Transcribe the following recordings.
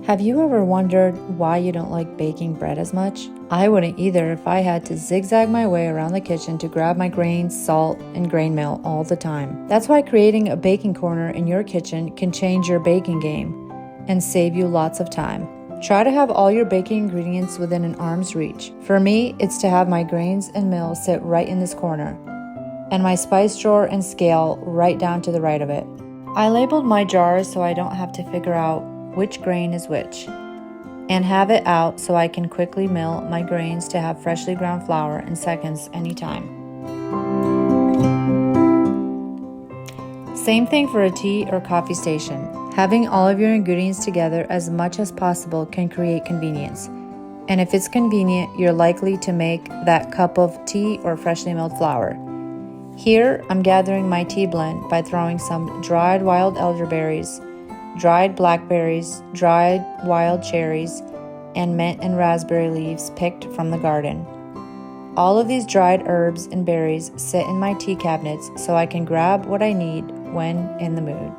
Have you ever wondered why you don't like baking bread as much? I wouldn't either if I had to zigzag my way around the kitchen to grab my grains, salt, and grain mill all the time. That's why creating a baking corner in your kitchen can change your baking game and save you lots of time. Try to have all your baking ingredients within an arm's reach. For me, it's to have my grains and mill sit right in this corner, and my spice drawer and scale right down to the right of it. I labeled my jars so I don't have to figure out which grain is which, and have it out so I can quickly mill my grains to have freshly ground flour in seconds anytime. Same thing for a tea or coffee station. Having all of your ingredients together as much as possible can create convenience. And if it's convenient, you're likely to make that cup of tea or freshly milled flour. Here, I'm gathering my tea blend by throwing some dried wild elderberries, dried blackberries, dried wild cherries, and mint and raspberry leaves picked from the garden. All of these dried herbs and berries sit in my tea cabinets so I can grab what I need when in the mood.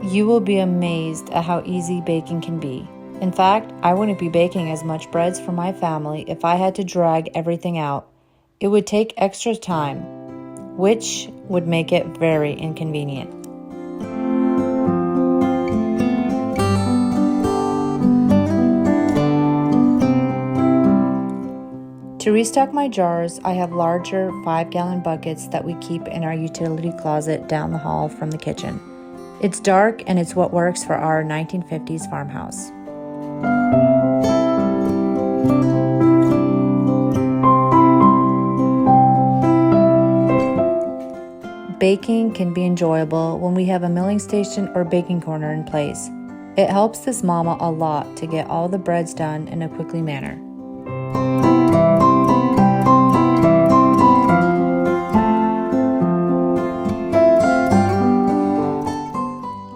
You will be amazed at how easy baking can be. In fact, I wouldn't be baking as much breads for my family if I had to drag everything out. It would take extra time, which would make it very inconvenient. To restock my jars, I have larger 5-gallon buckets that we keep in our utility closet down the hall from the kitchen. It's dark and it's what works for our 1950s farmhouse. Baking can be enjoyable when we have a milling station or baking corner in place. It helps this mama a lot to get all the breads done in a quickly manner.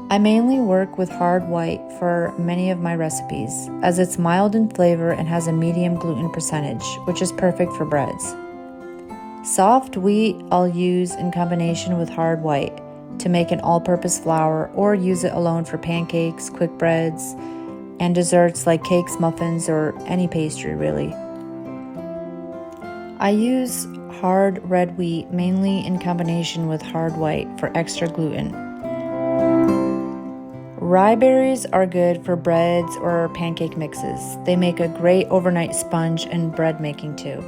I mainly work with hard white for many of my recipes, as it's mild in flavor and has a medium gluten percentage, which is perfect for breads. Soft wheat I'll use in combination with hard white to make an all-purpose flour, or use it alone for pancakes, quick breads, and desserts like cakes, muffins, or any pastry really. I use hard red wheat mainly in combination with hard white for extra gluten. Rye berries are good for breads or pancake mixes. They make a great overnight sponge in bread making too.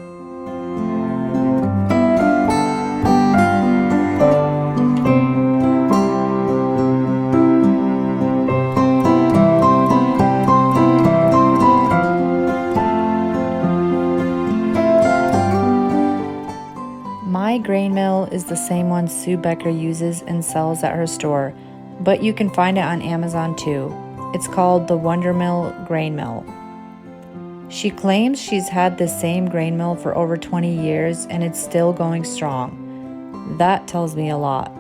My grain mill is the same one Sue Beckers uses and sells at her store, but you can find it on Amazon too. It's called the Wondermill grain mill. She claims she's had the same grain mill for over 20 years and it's still going strong. That tells me a lot.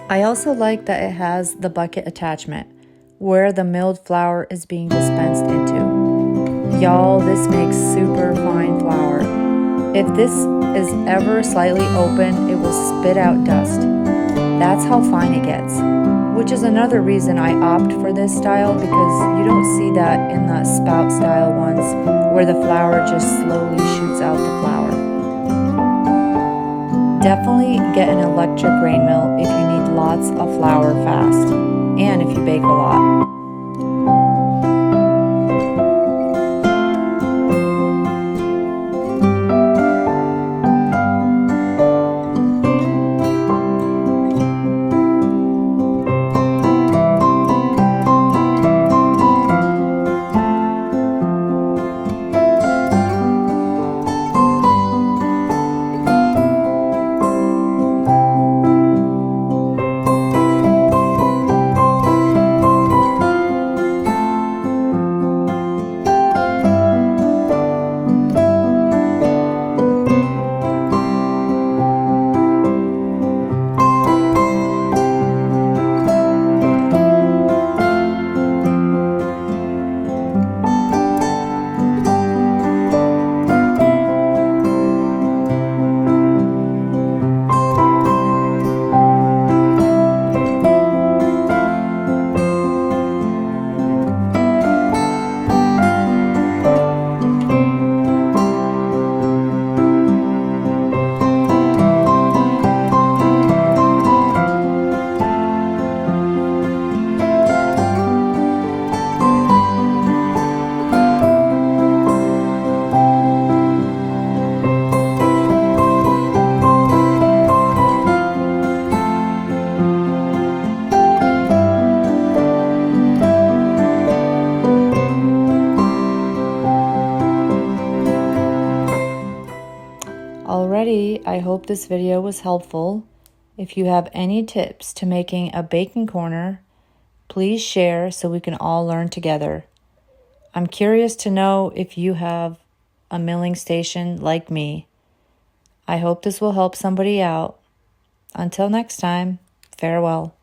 I also like that it has the bucket attachment where the milled flour is being dispensed into. Y'all, this makes super fine flour. If this is ever slightly open, it will spit out dust. That's how fine it gets, which is another reason I opt for this style, because you don't see that in the spout style ones where the flour just slowly shoots out the flour. Definitely get an electric grain mill if you need lots of flour fast, and if you bake a lot. Alrighty, I hope this video was helpful. If you have any tips to making a baking corner, please share so we can all learn together. I'm curious to know if you have a milling station like me. I hope this will help somebody out. Until next time, farewell.